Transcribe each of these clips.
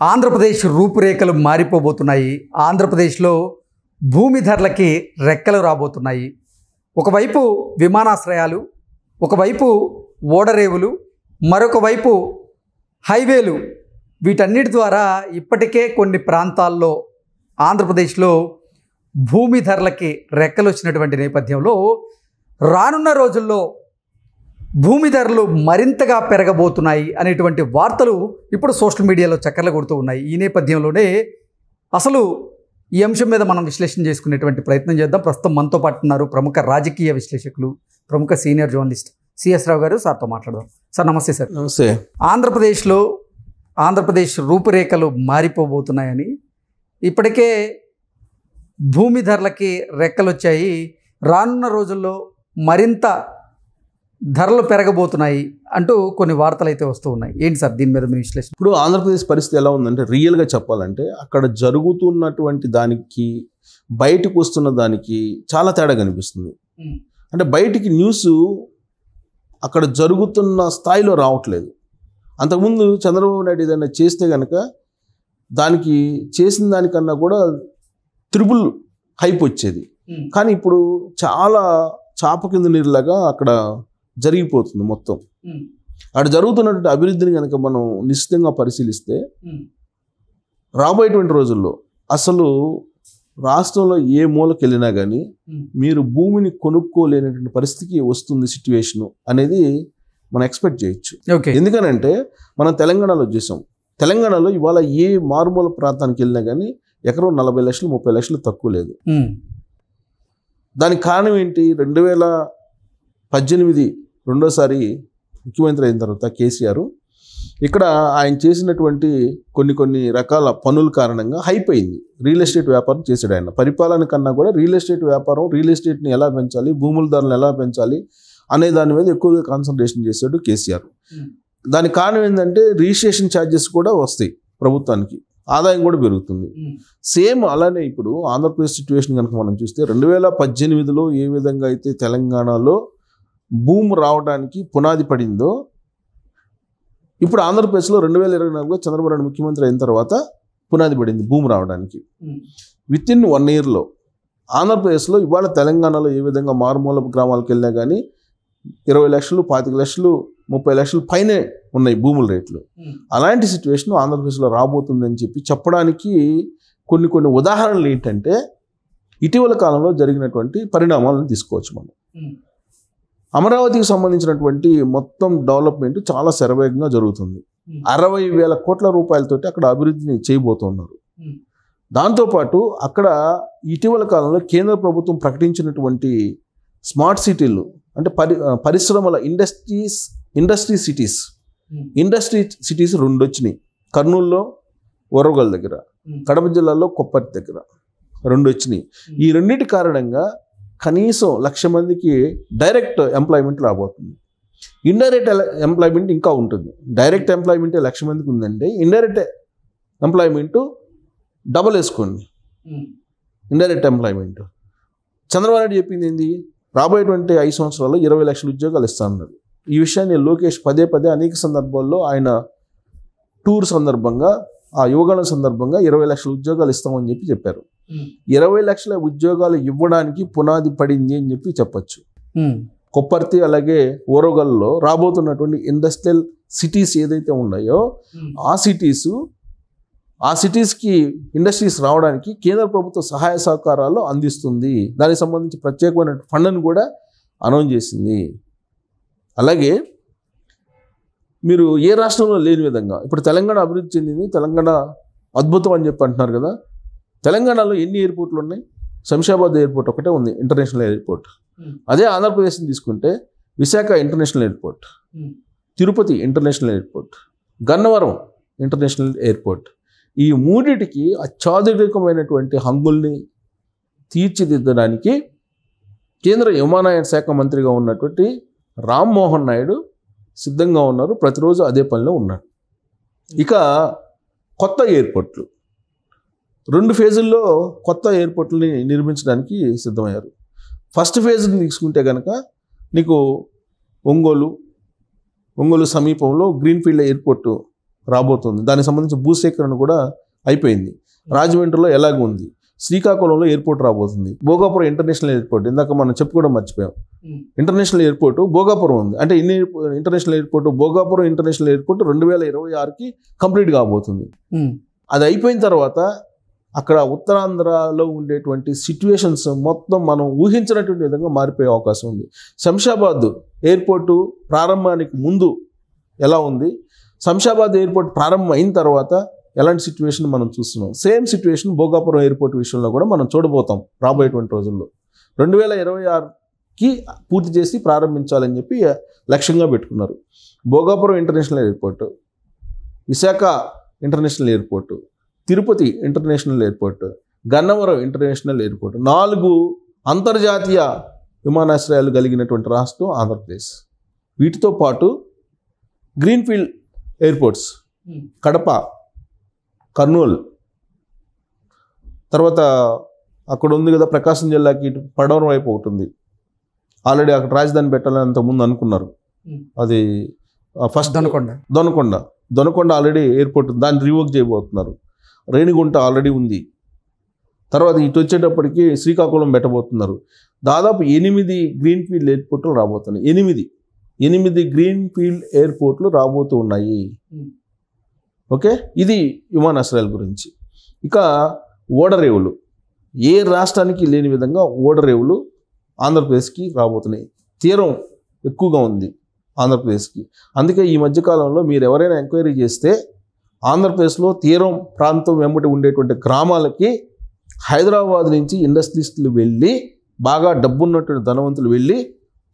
ఆంధ్రప్రదేశ్ రూపురేఖలు మారిపోబోతున్నాయి. ఆంధ్రప్రదేశ్లో భూమి ధరలకి రెక్కలు రాబోతున్నాయి. ఒకవైపు విమానాశ్రయాలు, ఒకవైపు ఓడరేవులు, మరొక వైపు హైవేలు, వీటన్నిటి ద్వారా ఇప్పటికే కొన్ని ప్రాంతాల్లో ఆంధ్రప్రదేశ్లో భూమి ధరలకి రెక్కలు వచ్చినటువంటి నేపథ్యంలో రానున్న రోజుల్లో భూమి ధరలు మరింతగా పెరగబోతున్నాయి అనేటువంటి వార్తలు ఇప్పుడు సోషల్ మీడియాలో చక్కర్లు కొడుతూ ఉన్నాయి. ఈ నేపథ్యంలోనే అసలు ఈ అంశం మీద మనం విశ్లేషణ చేసుకునేటువంటి ప్రయత్నం చేద్దాం. ప్రస్తుతం మనతో పాటు ఉన్నారు ప్రముఖ రాజకీయ విశ్లేషకులు, ప్రముఖ సీనియర్ జర్నలిస్ట్ సిఎస్ రావు గారు. సార్తో మాట్లాడదాం. సార్ నమస్తే. సార్ నమస్తే. ఆంధ్రప్రదేశ్ రూపురేఖలు మారిపోబోతున్నాయని, ఇప్పటికే భూమి ధరలకి రెక్కలు వచ్చాయి, రానున్న రోజుల్లో మరింత ధరలు పెరగబోతున్నాయి అంటూ కొన్ని వార్తలు అయితే వస్తూ ఉన్నాయి. ఏంటి సార్ దీని మీద మీ విశ్లేషణ? ఇప్పుడు ఆంధ్రప్రదేశ్ పరిస్థితి ఎలా ఉందంటే, రియల్గా చెప్పాలంటే అక్కడ జరుగుతున్నటువంటి దానికి బయటకు వస్తున్న దానికి చాలా తేడా కనిపిస్తుంది. అంటే బయటికి న్యూస్ అక్కడ జరుగుతున్న స్థాయిలో రావట్లేదు. అంతకుముందు చంద్రబాబు నాయుడు ఏదైనా చేస్తే కనుక దానికి చేసిన దానికన్నా కూడా త్రిబుల్ హైప్ వచ్చేది. కానీ ఇప్పుడు చాలా చాప కింద నీరులాగా అక్కడ జరిగిపోతుంది మొత్తం. అక్కడ జరుగుతున్నటువంటి అభివృద్ధిని కనుక మనం నిశ్చితంగా పరిశీలిస్తే రాబోయేటువంటి రోజుల్లో అసలు రాష్ట్రంలో ఏ మూలకి వెళ్ళినా కానీ మీరు భూమిని కొనుక్కోలేనటువంటి పరిస్థితికి వస్తుంది సిచ్యువేషను అనేది మనం ఎక్స్పెక్ట్ చేయొచ్చు. ఎందుకనంటే మనం తెలంగాణలో చూసాం. తెలంగాణలో ఇవాళ ఏ మారుమూల ప్రాంతానికి వెళ్ళినా కానీ ఎకరం 40 లక్షలు 30 లక్షలు తక్కువ లేదు. దానికి కారణం ఏంటి? 2018 రెండోసారి ముఖ్యమంత్రి అయిన తర్వాత కేసీఆర్ ఇక్కడ ఆయన చేసినటువంటి కొన్ని రకాల పనుల కారణంగా హైప్ అయింది. రియల్ ఎస్టేట్ వ్యాపారం చేశాడు ఆయన. పరిపాలన కన్నా కూడా రియల్ ఎస్టేట్ వ్యాపారం, రియల్ ఎస్టేట్ని ఎలా పెంచాలి, భూముల ధరలను ఎలా పెంచాలి అనే దాని మీద ఎక్కువగా కాన్సన్ట్రేషన్ చేశాడు కేసీఆర్. దానికి కారణం ఏంటంటే రిజిస్ట్రేషన్ ఛార్జెస్ కూడా వస్తాయి ప్రభుత్వానికి, ఆదాయం కూడా పెరుగుతుంది. సేమ్ అలానే ఇప్పుడు ఆంధ్రప్రదేశ్ సిచ్యువేషన్ కనుక మనం చూస్తే 2018లో ఏ విధంగా అయితే తెలంగాణలో భూమి రావడానికి పునాది పడిందో, ఇప్పుడు ఆంధ్రప్రదేశ్లో 2024లో చంద్రబాబు నాయుడు ముఖ్యమంత్రి అయిన తర్వాత పునాది పడింది భూమి రావడానికి. విత్ ఇన్ 1 yearలో ఆంధ్రప్రదేశ్లో ఇవాళ తెలంగాణలో ఏ విధంగా మారుమూల గ్రామాలకు వెళ్ళినా కానీ 20 లక్షలు 25 లక్షలు 30 లక్షలు పైనే ఉన్నాయి భూముల రేట్లు. అలాంటి సిచ్యువేషన్ ఆంధ్రప్రదేశ్లో రాబోతుందని చెప్పడానికి కొన్ని ఉదాహరణలు ఏంటంటే ఇటీవల కాలంలో జరిగినటువంటి పరిణామాలను తీసుకోవచ్చు మనం. అమరావతికి సంబంధించినటువంటి మొత్తం డెవలప్మెంట్ చాలా శరవేగంగా జరుగుతుంది. 60,000 కోట్ల రూపాయలతోటి అక్కడ అభివృద్ధిని చేయబోతున్నారు. దాంతోపాటు అక్కడ ఇటీవల కాలంలో కేంద్ర ప్రభుత్వం ప్రకటించినటువంటి స్మార్ట్ సిటీలు, అంటే పరిశ్రమల ఇండస్ట్రీ సిటీస్ 2 వచ్చినాయి. కర్నూలులో వరంగల్ దగ్గర, కడప జిల్లాలో కొప్పర్తి దగ్గర 2 వచ్చినాయి. ఈ రెండింటి కారణంగా కనీసం 1,00,000 మందికి డైరెక్ట్ ఎంప్లాయ్మెంట్ రాబోతుంది. ఇండైరెక్ట్ ఎంప్లాయ్మెంట్ ఇంకా ఉంటుంది. డైరెక్ట్ ఎంప్లాయ్మెంట్ 1,00,000 మందికి ఉందంటే ఇండైరెక్ట్ ఎంప్లాయ్మెంట్ డబల్ వేసుకోండి. ఇండైరెక్ట్ ఎంప్లాయ్మెంట్ చంద్రబాబు నాయుడు చెప్పింది ఏంది? రాబోయేటువంటి 5 సంవత్సరాల్లో 20 లక్షల ఉద్యోగాలు ఇస్తానన్నారు. ఈ విషయాన్ని లోకేష్ పదే అనేక సందర్భాల్లో ఆయన టూర్ సందర్భంగా, ఆ యువగణం సందర్భంగా 20 లక్షల ఉద్యోగాలు ఇస్తామని చెప్పారు. 20 లక్షల ఉద్యోగాలు ఇవ్వడానికి పునాది పడింది అని చెప్పచ్చు. కొప్పర్తి అలాగే ఓరోగల్లో రాబోతున్నటువంటి ఇండస్ట్రియల్ సిటీస్ ఏదైతే ఉన్నాయో ఆ సిటీస్కి ఇండస్ట్రీస్ రావడానికి కేంద్ర ప్రభుత్వ సహాయ సహకారాలు అందిస్తుంది. దానికి సంబంధించి ప్రత్యేకమైన ఫండ్ను కూడా అనౌన్స్ చేసింది. అలాగే మీరు ఏ రాష్ట్రంలో లేని విధంగా ఇప్పుడు తెలంగాణ అభివృద్ధి చెందింది, తెలంగాణ అద్భుతం అని అంటున్నారు కదా. తెలంగాణలో ఎన్ని ఎయిర్పోర్ట్లు ఉన్నాయి? శంషాబాద్ ఎయిర్పోర్ట్ ఒకటే ఉంది, ఇంటర్నేషనల్ ఎయిర్పోర్ట్. అదే ఆంధ్రప్రదేశ్ని తీసుకుంటే Visakha international airport, Tirupati international airport, Gannavaram international airport. ఈ మూడిటికి అత్యాధునికమైనటువంటి హంగుల్ని తీర్చిదిద్దడానికి కేంద్ర విమానయాన శాఖ మంత్రిగా ఉన్నటువంటి రామ్మోహన్ నాయుడు సిద్ధంగా ఉన్నారు. ప్రతిరోజు అదే పనిలో ఉన్నారు. ఇక కొత్త ఎయిర్పోర్ట్లు 2 ఫేజుల్లో కొత్త ఎయిర్పోర్ట్లని నిర్మించడానికి సిద్ధమయ్యారు. ఫస్ట్ ఫేజ్ని తీసుకుంటే కనుక నీకు ఒంగోలు సమీపంలో గ్రీన్ఫీల్డ్ ఎయిర్పోర్టు రాబోతుంది. దానికి సంబంధించి భూసేకరణ కూడా అయిపోయింది. రాజమండ్రిలో ఎలాగ ఉంది, శ్రీకాకుళంలో ఎయిర్పోర్ట్ రాబోతుంది, భోగాపురం ఇంటర్నేషనల్ ఎయిర్పోర్ట్ ఇందాక మనం చెప్పుకోవడం మర్చిపోయాం. ఇంటర్నేషనల్ ఎయిర్పోర్ట్ భోగాపురం ఉంది. అంటే ఇన్ని international airport Bhogapuram international airport 2026కి complete కాబోతుంది. అది అయిపోయిన తర్వాత అక్కడ ఉత్తరాంధ్రలో ఉండేటువంటి సిచ్యువేషన్స్ మొత్తం మనం ఊహించినటువంటి విధంగా మారిపోయే అవకాశం ఉంది. శంషాబాద్ ఎయిర్పోర్టు ప్రారంభానికి ముందు ఎలా ఉంది, శంషాబాద్ ఎయిర్పోర్ట్ ప్రారంభం అయిన తర్వాత ఎలాంటి సిచ్యువేషన్ మనం చూస్తున్నాం. సేమ్ సిచ్యువేషన్ భోగాపురం ఎయిర్పోర్ట్ విషయంలో కూడా మనం చూడబోతాం రాబోయేటువంటి రోజుల్లో. 2026కి పూర్తి చేసి ప్రారంభించాలని చెప్పి లక్ష్యంగా పెట్టుకున్నారు. Bhogapuram international airport, Visakha international airport, Tirupati international airport, Gannavaram international airport, 4 అంతర్జాతీయ విమానాశ్రయాలు కలిగినటువంటి రాష్ట్రం ఆంధ్రప్రదేశ్. వీటితో పాటు గ్రీన్ఫీల్డ్ ఎయిర్పోర్ట్స్ కడప, కర్నూలు, తర్వాత అక్కడ ఉంది కదా ప్రకాశం జిల్లాకి పడవరం వైపు ఒకటి ఉంది. ఆల్రెడీ అక్కడ రాజధాని పెట్టాలని అంతకుముందు అనుకున్నారు. అది ఫస్ట్ దొనకొండ ఆల్రెడీ ఎయిర్పోర్ట్, దాన్ని రివోక్ చేయబోతున్నారు. రేణిగుంట ఆల్రెడీ ఉంది. తర్వాత ఇటు వచ్చేటప్పటికి శ్రీకాకుళం పెట్టబోతున్నారు. దాదాపు 8 గ్రీన్ఫీల్డ్ ఎయిర్పోర్ట్లు రాబోతున్నాయి. 8 గ్రీన్ఫీల్డ్ ఎయిర్పోర్ట్లు రాబోతూ ఉన్నాయి. ఓకే, ఇది విమానాశ్రయాల గురించి. ఇక ఓడరేవులు, ఏ రాష్ట్రానికి లేని విధంగా ఓడరేవులు ఆంధ్రప్రదేశ్కి రాబోతున్నాయి. తీరం ఎక్కువగా ఉంది ఆంధ్రప్రదేశ్కి. అందుకే ఈ మధ్యకాలంలో మీరు ఎవరైనా ఎంక్వైరీ చేస్తే ఆంధ్రప్రదేశ్లో తీరం ప్రాంతం వెంబడి ఉండేటువంటి గ్రామాలకి హైదరాబాద్ నుంచి ఇండస్ట్రియలిస్టులు వెళ్ళి, బాగా డబ్బున్నటువంటి ధనవంతులు వెళ్ళి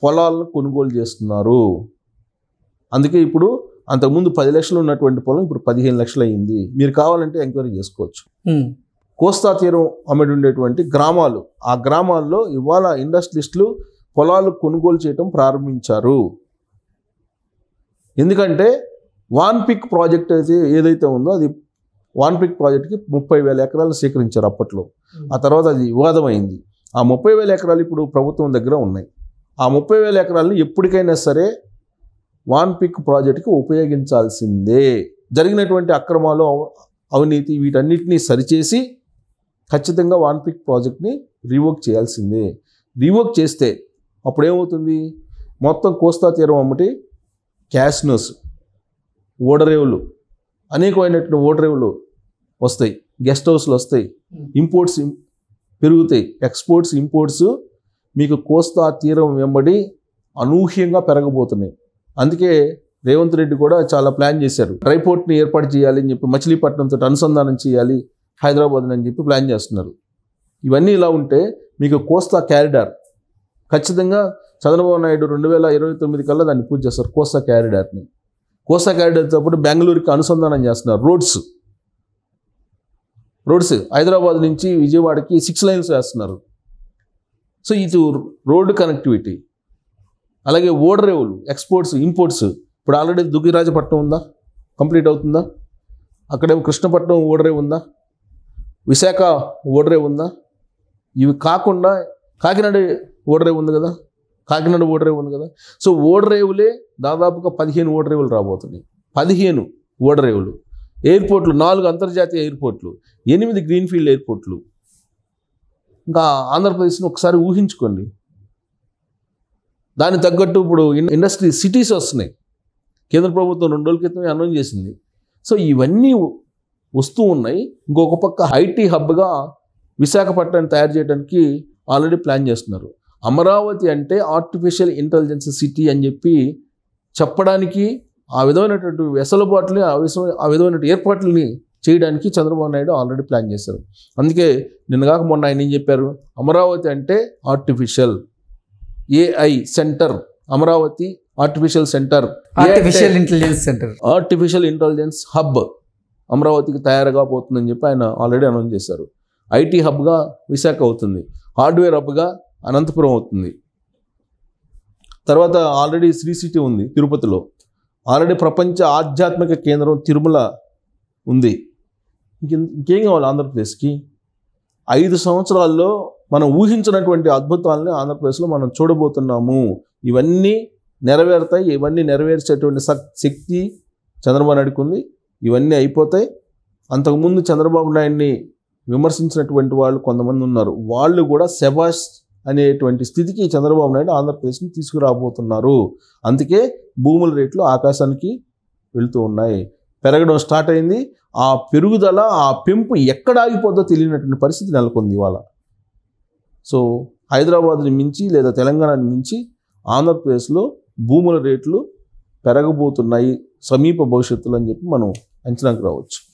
పొలాలను కొనుగోలు చేస్తున్నారు. అందుకే ఇప్పుడు అంతకుముందు 10 లక్షలు ఉన్నటువంటి పొలం ఇప్పుడు 15 లక్షలు అయ్యింది. మీరు కావాలంటే ఎంక్వైరీ చేసుకోవచ్చు. కోస్తా తీరం అమ్మడి ఉండేటువంటి గ్రామాలు, ఆ గ్రామాల్లో ఇవాళ ఇండస్ట్రియలిస్టులు పొలాలు కొనుగోలు చేయడం ప్రారంభించారు. ఎందుకంటే వాన్పిక్ ప్రాజెక్ట్ అయితే ఏదైతే ఉందో అది వాన్పిక్ ప్రాజెక్ట్కి 30,000 ఎకరాలు సేకరించారు అప్పట్లో. ఆ తర్వాత అది వివాదమైంది. ఆ 30,000 ఎకరాలు ఇప్పుడు ప్రభుత్వం దగ్గర ఉన్నాయి. ఆ 30,000 ఎకరాలని ఎప్పటికైనా సరే వాన్పిక్ ప్రాజెక్టుకి ఉపయోగించాల్సిందే. జరిగినటువంటి అక్రమాలు, అవినీతి వీటన్నిటినీ సరిచేసి ఖచ్చితంగా వాన్పిక్ ప్రాజెక్ట్ని రివోక్ చేయాల్సిందే. రివోక్ చేస్తే అప్పుడేమవుతుంది, మొత్తం కోస్తా తీరం అమ్మటి క్యాసినోస్, ఓడరేవులు, అనేకమైనటువంటి ఓడరేవులు వస్తాయి, గెస్ట్ హౌస్లు వస్తాయి, ఇంపోర్ట్స్ పెరుగుతాయి, ఎక్స్పోర్ట్స్ ఇంపోర్ట్స్ మీకు కోస్తా తీరం వెంబడి అనూహ్యంగా పెరగబోతున్నాయి. అందుకే రేవంత్ రెడ్డి కూడా చాలా ప్లాన్ చేశారు. డ్రైపోర్ట్ని ఏర్పాటు చేయాలి అని చెప్పి, మచిలీపట్నంతో అనుసంధానం చేయాలి హైదరాబాద్ అని చెప్పి ప్లాన్ చేస్తున్నారు. ఇవన్నీ ఇలా ఉంటే మీకు కోస్తా క్యారిడార్ ఖచ్చితంగా చంద్రబాబు నాయుడు 2029 కల్లా దాన్ని పూర్తి చేస్తారు. కోస్తా క్యారిడార్ని, కోస్తా క్యారిడార్తో పాటు బెంగళూరుకి అనుసంధానం చేస్తున్నారు. రోడ్స్ హైదరాబాద్ నుంచి విజయవాడకి 6 లైన్స్ వేస్తున్నారు. సో ఇది రోడ్డు కనెక్టివిటీ. అలాగే ఓడరేవులు, ఎక్స్పోర్ట్స్, ఇంపోర్ట్స్. ఇప్పుడు ఆల్రెడీ దుగ్గిరాజపట్నం ఉందా, కంప్లీట్ అవుతుందా? అక్కడేమో కృష్ణపట్నం ఓడరేవు ఉందా, విశాఖ ఓడరేవు ఉందా? ఇవి కాకుండా కాకినాడ ఓడరేవు ఉంది కదా. సో ఓడరేవులే దాదాపుగా 15 ఓడరేవులు రాబోతున్నాయి. 15 ఓడరేవులు, ఎయిర్పోర్ట్లు, 4 అంతర్జాతీయ ఎయిర్పోర్ట్లు, 8 గ్రీన్ఫీల్డ్ ఎయిర్పోర్ట్లు. ఇంకా ఆంధ్రప్రదేశ్ని ఒకసారి ఊహించుకోండి. దానికి తగ్గట్టు ఇప్పుడు ఇండస్ట్రీ సిటీస్ వస్తున్నాయి. కేంద్ర ప్రభుత్వం 2 రోజుల క్రితమే అనౌన్స్ చేసింది. సో ఇవన్నీ వస్తూ ఉన్నాయి. ఇంకొక పక్క ఐటీ హబ్గా విశాఖపట్నాన్ని తయారు చేయడానికి ఆల్రెడీ ప్లాన్ చేస్తున్నారు. అమరావతి అంటే ఆర్టిఫిషియల్ ఇంటెలిజెన్స్ సిటీ అని చెప్పి చెప్పడానికి, ఆ విధమైనటువంటి వెసులుబాటుని, ఆ విధమైన ఏర్పాట్లని చేయడానికి చంద్రబాబు నాయుడు ఆల్రెడీ ప్లాన్ చేశారు. అందుకే నిన్నగాక మొన్న ఆయన ఏం చెప్పారు, అమరావతి అంటే artificial AI center, Amaravati artificial centre, artificial intelligence hub అమరావతికి తయారుగా పోతుందని చెప్పి ఆయన ఆల్రెడీ అనౌన్స్ చేశారు. ఐటీ హబ్గా విశాఖ అవుతుంది, హార్డ్వేర్ హబ్గా అనంతపురం అవుతుంది. తర్వాత ఆల్రెడీ శ్రీ సిటీ ఉంది తిరుపతిలో, ఆల్రెడీ ప్రపంచ ఆధ్యాత్మిక కేంద్రం తిరుమల ఉంది. ఇంకేం కావాలి ఆంధ్రప్రదేశ్కి? 5 సంవత్సరాల్లో మనం ఊహించినటువంటి అద్భుతాలని ఆంధ్రప్రదేశ్లో మనం చూడబోతున్నాము. ఇవన్నీ నెరవేరుతాయి. ఇవన్నీ నెరవేర్చేటువంటి శక్తి చంద్రబాబు నాయుడుకు ఉంది. ఇవన్నీ అయిపోతాయి. అంతకుముందు చంద్రబాబు నాయుడిని విమర్శించినటువంటి వాళ్ళు కొంతమంది ఉన్నారు. వాళ్ళు కూడా శబాష్ అనేటువంటి స్థితికి చంద్రబాబు నాయుడు ఆంధ్రప్రదేశ్ని తీసుకురాబోతున్నారు. అందుకే భూముల రేట్లు ఆకాశానికి వెళుతూ ఉన్నాయి, పెరగడం స్టార్ట్ అయింది. ఆ పెరుగుదల, ఆ పెంపు ఎక్కడ ఆగిపోద్దో తెలియనటువంటి పరిస్థితి నెలకొంది ఇవాళ. సో హైదరాబాద్ని మించి లేదా తెలంగాణని మించి ఆంధ్రప్రదేశ్లో భూముల రేట్లు పెరగబోతున్నాయి సమీప భవిష్యత్తులో అని చెప్పి మనం అంచనాకు రావచ్చు.